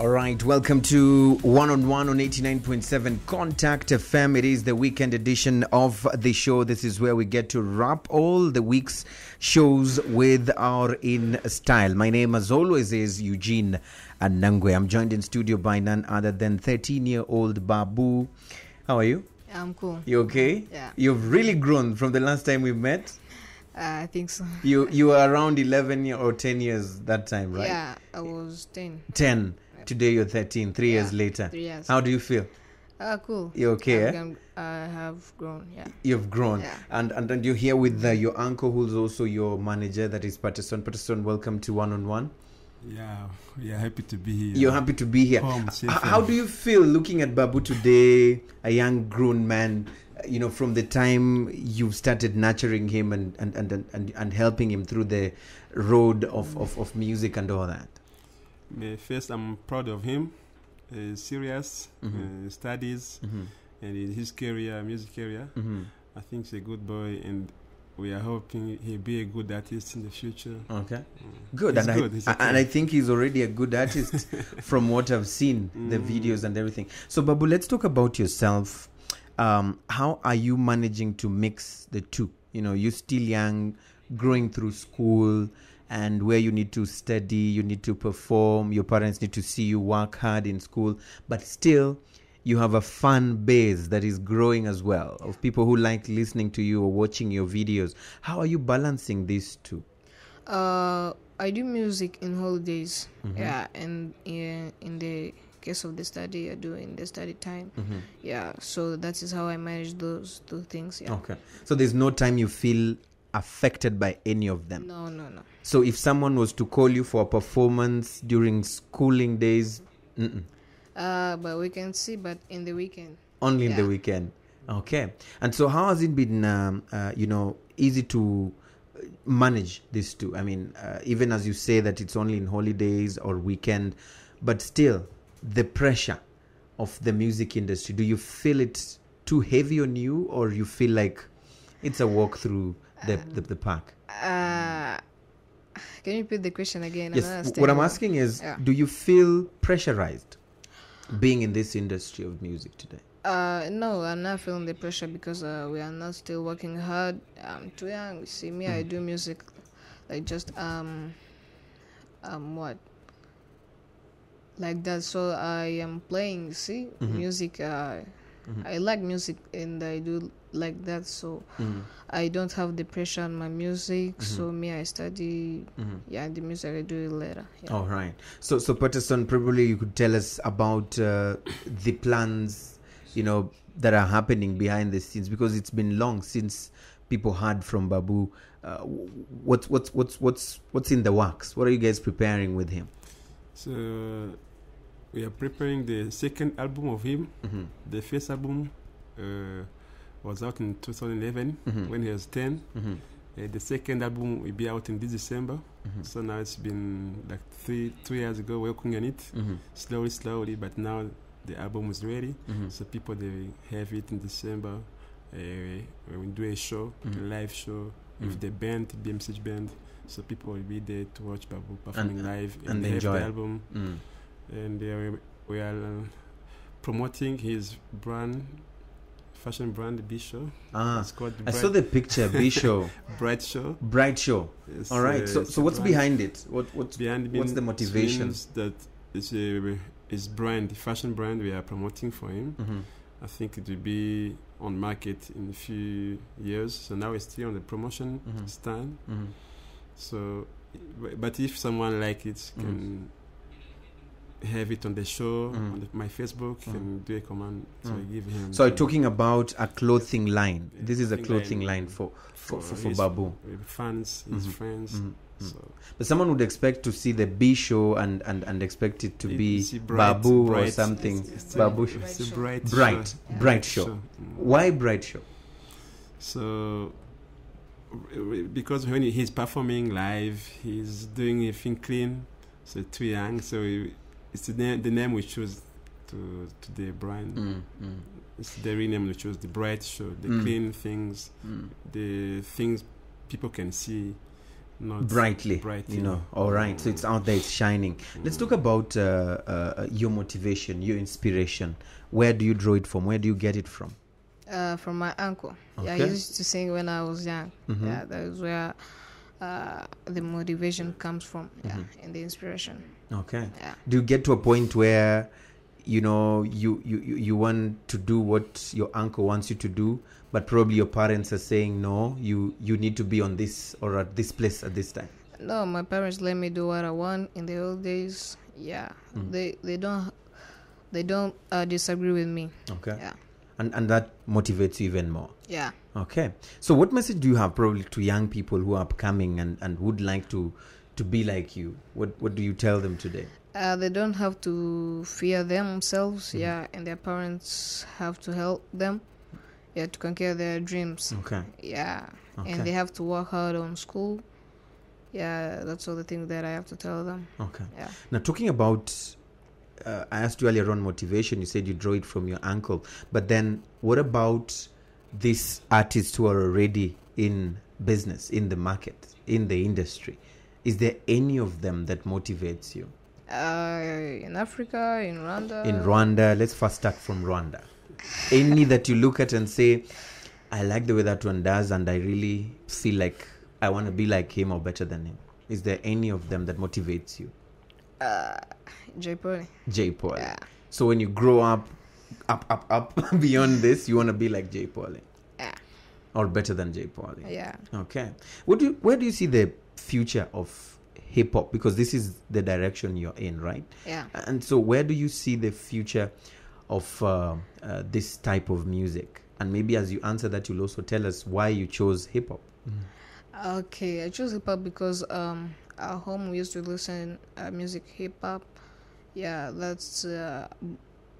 All right, welcome to One on 89.7 Contact FM. It is the weekend edition of the show. This is where we get to wrap all the week's shows with our In Style. My name, as always, is Eugene Anangwe. I'm joined in studio by none other than 13-year-old Babou. How are you? I'm cool. You okay? Yeah. You've really grown from the last time we met. I think so. You were around 11 or 10 years that time, right? Yeah, I was 10. 10. Today you're 13, 3 years later. 3 years. How do you feel? Cool. You okay? I have grown, yeah. You've grown. Yeah. And you're here with your uncle, who's also your manager, that is Patterson. Patterson, welcome to One on One. Yeah, we are happy to be here. You're happy to be here. How do you feel looking at Babou today, a young grown man, from the time you've started nurturing him and helping him through the road of music and all that? First, I'm proud of him. He's serious, studies, and in his career, music career. I think he's a good boy, and we are hoping he'll be a good artist in the future. Okay, good. He's okay. And I think he's already a good artist from what I've seen, the videos and everything. So, Babou, let's talk about yourself. How are you managing to mix the two? You're still young, growing through school, and where you need to study, you need to perform, your parents need to see you work hard in school, but still you have a fan base that is growing as well, of people who like listening to you or watching your videos. How are you balancing these two? I do music in holidays, yeah, and in the case of the study, I do in the study time. Yeah, so that is how I manage those two things. Yeah. Okay, so there's no time you feel affected by any of them? No. So if someone was to call you for a performance during schooling days, but we can see, but in the weekend. Only in the weekend. Okay. And so how has it been, easy to manage these two? I mean, even as you say that it's only in holidays or weekend, but still the pressure of the music industry, do you feel it too heavy on you, or you feel like it's a walk through the park? Can you repeat the question again? Yes. What I'm asking is, do you feel pressurized being in this industry of music today? No, I'm not feeling the pressure because we are not still working hard. I'm too young. You see me, I do music like just what? Like that. So I am playing, music. I like music and I do like that, so I don't have the pressure on my music. So I study, the music I do it later. Yeah. All right. So Patterson, probably you could tell us about the plans, that are happening behind the scenes, because it's been long since people heard from Babou. What's in the works? What are you guys preparing with him? So we are preparing the second album of him. The first album was out in 2011 when he was 10. The second album will be out in this December. So now it's been like 2 years ago working on it, slowly, but now the album is ready. So people, they have it in December. We will do a show, a live show with the band, BMCH band. So people will be there to watch Babou performing live and enjoy the album. And we are promoting his fashion brand, B-Show. It's called I saw the picture, B-Show. Bright Show. Bright Show. Yes, all right. So what's behind it? What's the motivation? That it's brand, fashion brand we are promoting for him. I think it will be on market in a few years. So now it's still on the promotion stand. So, but if someone like it can have it on the show, on my Facebook, and do a command, so I give him. So I'm talking about a clothing line. This is a clothing line for Babou. Fans, his friends. So. But someone would expect to see the B Show and expect it to be Babou or something. Babou. It's a bright show. Why bright show? So because when he's performing live, he's doing everything clean. So too young. So it's the name we choose to the brand. It's the rename we chose, the bright show, the clean things, the things people can see. not brightly, brightly. you know. All right, so it's out there, it's shining. Let's talk about your motivation, your inspiration. Where do you draw it from? Where do you get it from? From my uncle. Yeah, I Okay. used to sing when I was young. Yeah, that is where the motivation comes from. Yeah, and the inspiration. Okay. Yeah. Do you get to a point where, you know, you want to do what your uncle wants you to do, but probably your parents are saying no, you need to be on this or at this place at this time? No, my parents let me do what I want in the old days. Yeah, they don't disagree with me. Okay. Yeah, And that motivates you even more. yeah. Okay. So what message do you have probably to young people who are upcoming and would like to be like you? What do you tell them today? They don't have to fear themselves. Yeah, and their parents have to help them. Yeah, to conquer their dreams. Okay. Yeah, Okay. and they have to work hard on school. Yeah, that's all the things that I have to tell them. Okay. Yeah. Now, talking about, I asked you earlier on motivation. You said you draw it from your uncle. But then what about these artists who are already in business, in the market, in the industry? Is there any of them that motivates you? In Africa, in Rwanda. In Rwanda, let's first start from Rwanda. Any that you look at and say, I like the way that one does and I really feel like I want to be like him or better than him. Is there any of them that motivates you? J. Paul. J. Paul. Yeah. So when you grow up beyond this, you want to be like J. Paul. Yeah. Or better than J. Paul. Yeah. Okay. Where do you see the future of hip hop? Because this is the direction you're in, right? Yeah. And so where do you see the future of this type of music? And maybe as you answer that, you'll also tell us why you chose hip hop. Okay, I chose hip hop because at home we used to listen music hip hop. Yeah, that's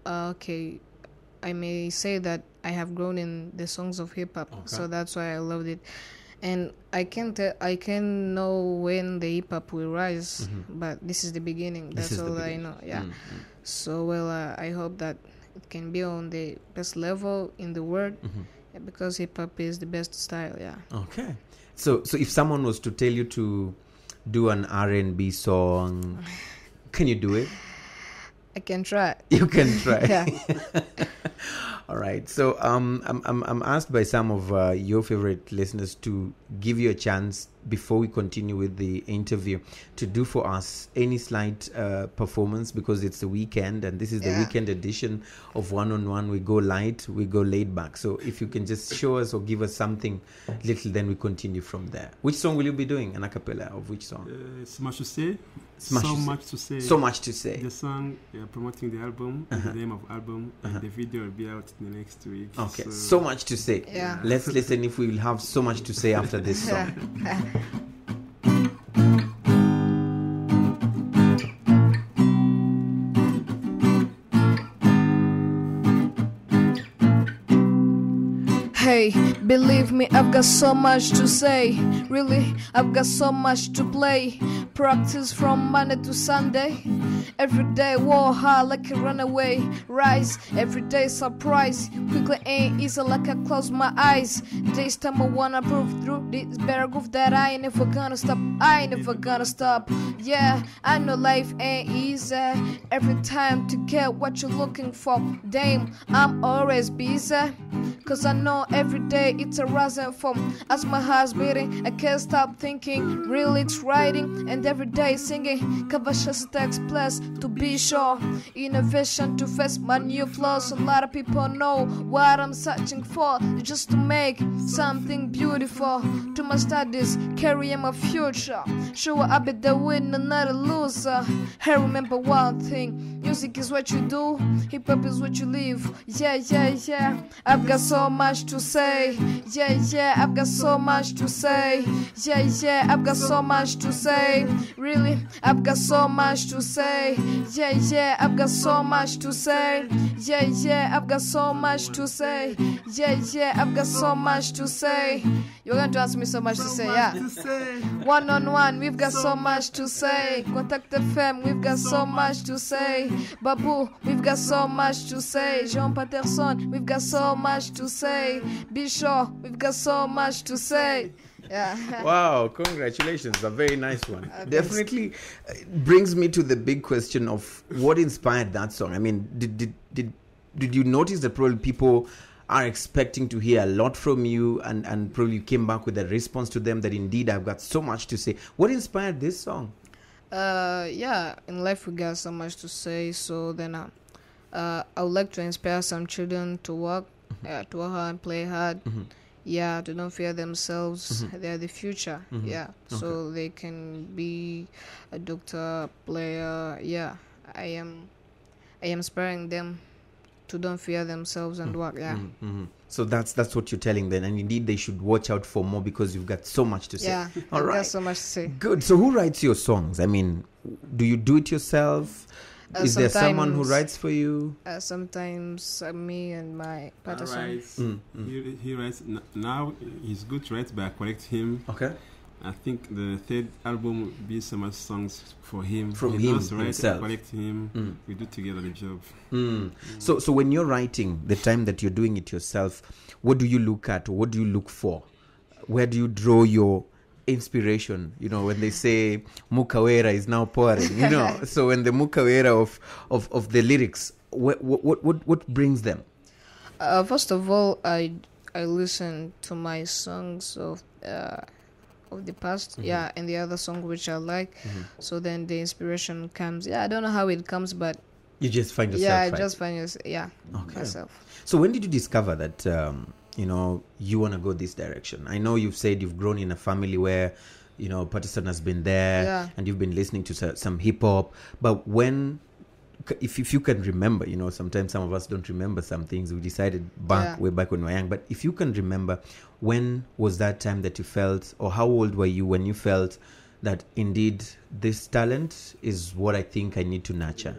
okay. I may say that I have grown in the songs of hip hop, so that's why I loved it. And I can know when the hip hop will rise, but this is the beginning. That's all I know. Yeah. So I hope that it can be on the best level in the world, because hip hop is the best style. Yeah. Okay. So if someone was to tell you to do an R&B song, can you do it? I can try. You can try. Yeah. All right. So I'm asked by some of your favorite listeners to give you a chance before we continue with the interview to do for us any slight performance, because it's the weekend and this is the weekend edition of One on One. We go light, we go laid back. So if you can just show us or give us something little, then we continue from there. Which song will you be doing? An a cappella of which song? So much to say. So much to say. So much to say. The song promoting the album, the name of album, and the video will be out in the next week. Okay, so much to say. Yeah. Let's listen if we will have so much to say after this song. Hey, believe me, I've got so much to say. Really, I've got so much to play. Practice from Monday to Sunday. Every day, war hard like a runaway. Rise, every day surprise. Quickly ain't easy like I close my eyes. This time I wanna prove through this better groove that I ain't never gonna stop. I ain't never gonna stop. Yeah, I know life ain't easy. Every time to get what you're looking for. Damn, I'm always busy. Cause I know every day it's a rising from. As my heart's beating, I can't stop thinking. Really it's writing and every day singing. Kavashas takes place to be sure. Innovation to face my new flaws. A lot of people know what I'm searching for. Just to make something beautiful. To my studies, carrying my future. Sure I'll be the winner, not a loser. Hey, remember one thing. Music is what you do. Hip hop is what you live. Yeah, yeah, yeah. I've got so much to say. Yeah, yeah, I've got so much to say. Yeah, yeah, I've got so much to say. Really, I've got so much to say. Yeah, yeah, I've got so much to say. Yeah, yeah, I've got so much to say. Yeah, yeah, I've got so much to say. You're going to ask me so much to say, yeah. One on one, we've got so much to say. Contact FM, we've got so much to say. Babou, we've got so much to say. Jean Patterson, we've got so much to say. Be sure, we've got so much to say. Yeah. Wow, congratulations. A very nice one. Definitely brings me to the big question of what inspired that song. I mean, did you notice that probably people are expecting to hear a lot from you and probably came back with a response to them that indeed I've got so much to say? What inspired this song? Yeah, in life we got so much to say, so then I would like to inspire some children to work hard, play hard. Yeah, to don't fear themselves. They are the future. Yeah, so they can be a doctor, player. Yeah, I am inspiring them to don't fear themselves and work. Yeah. So that's what you're telling them, and indeed they should watch out for more because you've got so much to say. Yeah, All I've right. got so much to say. Good. So who writes your songs? I mean, do you do it yourself? Is there someone who writes for you? Sometimes me and my partner. He writes. Now he's good to write, but I correct him. Okay. I think the third album will be so much songs for him. From he him does write, himself. I correct him. We do together the job. So when you're writing, the time that you're doing it yourself, what do you look at? Or what do you look for? Where do you draw your inspiration? You know, when they say Mukawera is now pouring, you know, so when the Mukawera of the lyrics, what brings them? First of all, I listen to my songs of the past, and the other song which I like. So then the inspiration comes. I don't know how it comes, but you just find yourself. I right? just find myself. So when did you discover that you want to go this direction? I know you've said you've grown in a family where Patterson has been there, and you've been listening to some hip hop. But when, if you can remember, sometimes some of us don't remember some things we decided way back when we were young. But if you can remember, when was that time that you felt, or how old were you when you felt that indeed this talent is what I think I need to nurture?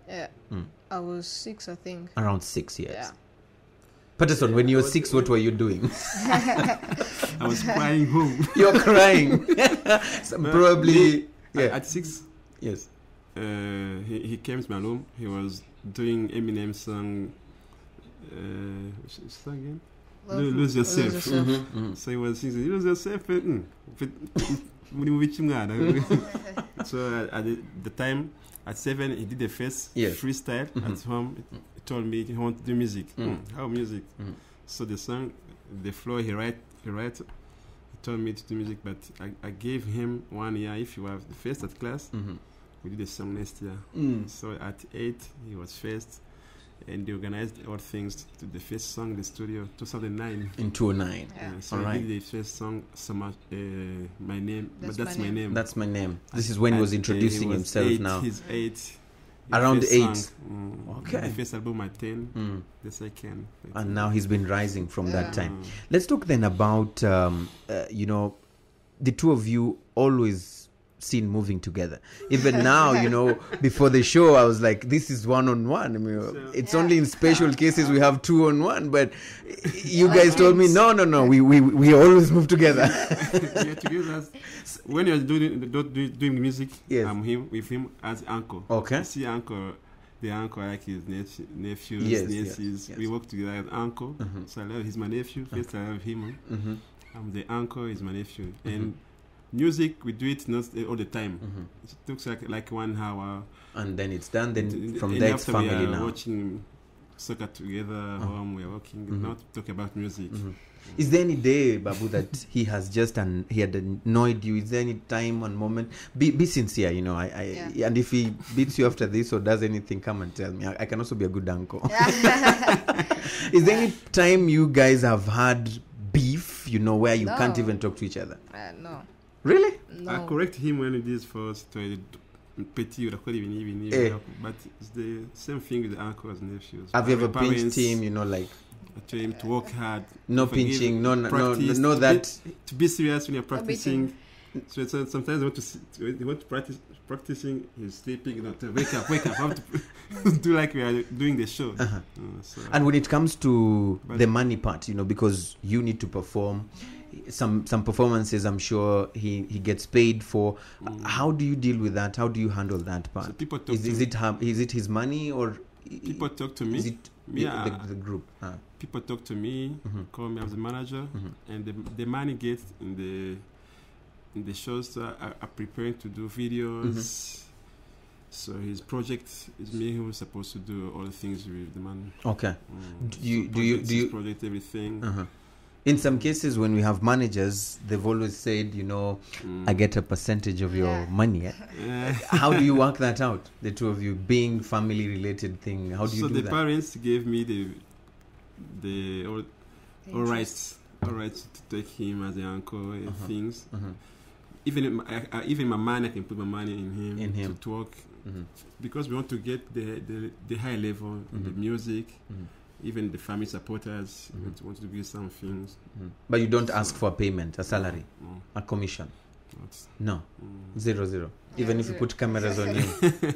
Yeah, I was 6, I think. Around 6 years. Yeah. Patterson, when you were 6, what were you doing? I was crying home. You're crying. Probably. At 6. Yes. He came to my room. He was doing Eminem's song. What's the song again? Lose Yourself. So he was singing, Lose Yourself. So at the time, at 7, he did the first freestyle at home. He told me he wanted to do music. How music? So the song, the flow he write. He told me to do music, but I gave him 1 year. If you have the first at class, we did the song next year. So at 8, he was first, and they organized all things to the first song in the studio, 2009. In 2009. So he did the first song, My Name. That's my name. That's my name. This is when he was introducing himself 8, now. He's 8. Around 8. Okay. The first album at 10. The second. And now he's been rising from that time. Let's talk then about, the two of you always seen moving together. Even now, before the show, I was like, this is one-on-one. I mean, it's only in special cases we have 2-on-1, but you guys told me, no, we always move together. Together. When you're doing music, I'm with him as uncle. Okay. You see uncle, the uncle, like his nephews, nieces. Yes. We work together as uncle. So I love, he's my nephew. First I love him. I'm the uncle, he's my nephew. And music, we do it not all the time. It looks like 1 hour. And then it's done. Then from there, it's family we are now. Watching soccer together, home, we are working, not talk about music. Is there any day, Babou, that he has he had annoyed you? Is there any time and moment? Be sincere, and if he beats you after this or does anything, come and tell me. I can also be a good uncle. Is there any time you guys have had beef, where you can't even talk to each other? No. Really? No. I correct him when it is first to petit, but it's the same thing with the uncles and nephews. Have you ever pinched him, like? I tell him to work hard. No pinching, no that. To be serious when you're practicing. So sometimes you want to practicing, he's sleeping, wake up, I have to do like we are doing the show. And when it comes to the money part, because you need to perform, some performances I'm sure he gets paid for. How do you deal with that? How do you handle that part? So people talk is it his money, or people talk to me? Is it The group. People talk to me, call me as a manager, and the money gets in the shows are preparing to do videos. So his project is me who's supposed to do all the things with the money. Okay. Do you project everything? In some cases, when we have managers, they've always said, I get a percentage of your money. How do you work that out? The two of you, being family-related thing. How do you do that? So the parents gave me the all rights to take him as an uncle and things. Even my money, I can put my money in him to work because we want to get the high level in the music. Even the family supporters want to do some things. But you don't ask for a payment, a salary, a commission? No. 0. Even if you put cameras on you,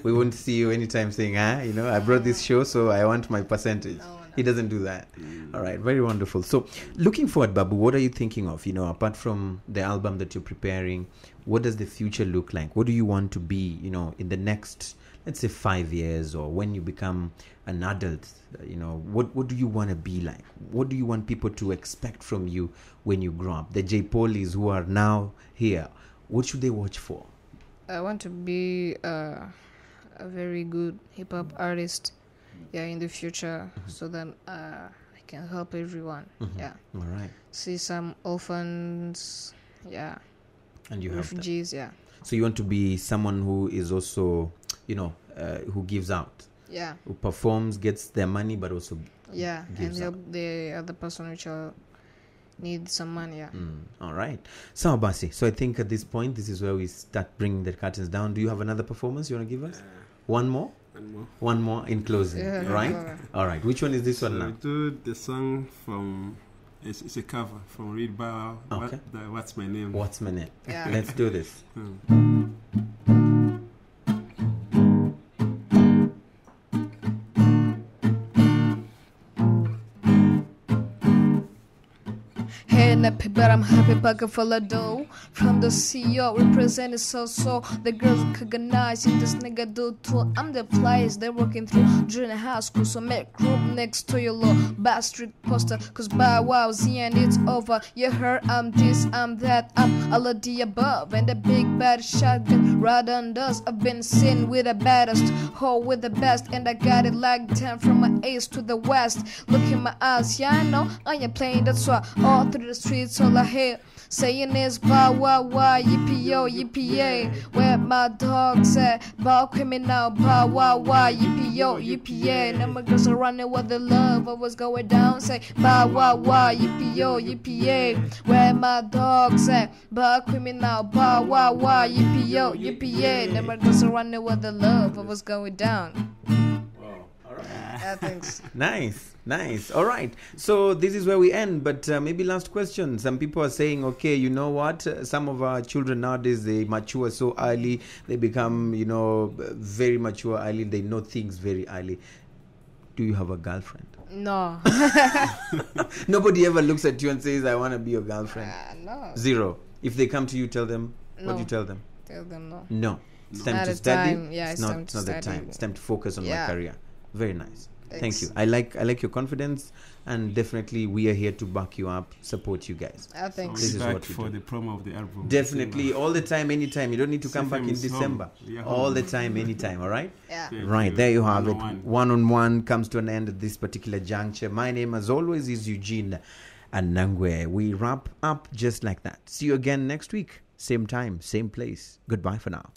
we won't see you anytime saying, I brought this show, so I want my percentage. No. He doesn't do that. All right, very wonderful. So, looking forward, Babou, what are you thinking of? Apart from the album that you're preparing, what does the future look like? What do you want to be, in the next, let's say, 5 years, or when you become an adult? What do you want to be like? What do you want people to expect from you when you grow up? The J. Paulies who are now here, what should they watch for? I want to be a very good hip-hop artist in the future, so that I can help everyone. All right. See some orphans, and you refugees, So you want to be someone who is also, who gives out. Who performs, gets their money, but also gives and help the other person which need some money. All right. So Basi, so I think at this point, this is where we start bringing the curtains down. Do you have another performance you want to give us? One more in closing, right? All right. Which one is this one now? We do the song from, it's a cover from Read Babou. Okay. What's My Name? What's My Name? Let's do this. But I'm happy pocket full of dough from the CEO representing so the girls recognize in this nigga do too. I'm the flyers they're working through during high school, so make room next to your low bad street poster, cause by wow Z and it's over. You heard I'm this, I'm that, I'm all of the above, and the big bad shotgun right on us. I've been seen with the baddest, hoe with the best, and I got it like 10 from my east to the west. Look in my eyes, I know I ain't playing, that's why all through the streets all I hear saying is bow wow wow yippee yo yippee yay. Where my dogs at? Bow criminal bow wow wow yippee yo yippee yay. Now my girls are running with the love of what's going down. Say bow wow wow yippee yo yippee yay. Where my dogs at? Bow criminal bow wow wow yippee yo yippee yay. Now my girls are running with the love of what's going down. Thanks. Nice. All right. So this is where we end. But maybe last question. Some people are saying, okay, you know what? Some of our children nowadays, they mature so early. They become, very mature early. They know things very early. Do you have a girlfriend? No. Nobody ever looks at you and says, I want to be your girlfriend. No. 0. If they come to you, tell them. No. What do you tell them? Tell them no. No. It's time to study. It's not the time. It's time to focus on my career. Very nice. Thanks. Thank you. I like your confidence, and definitely we are here to back you up, support you guys. Thanks. This is back what we for do. the promo of the album. Definitely, all the time, anytime. You don't need to come back in December. All the time, anytime. All right. Right, there you have it. One-on-one comes to an end at this particular juncture. My name, as always, is Eugene Anangwe. We wrap up just like that. See you again next week. Same time, same place. Goodbye for now.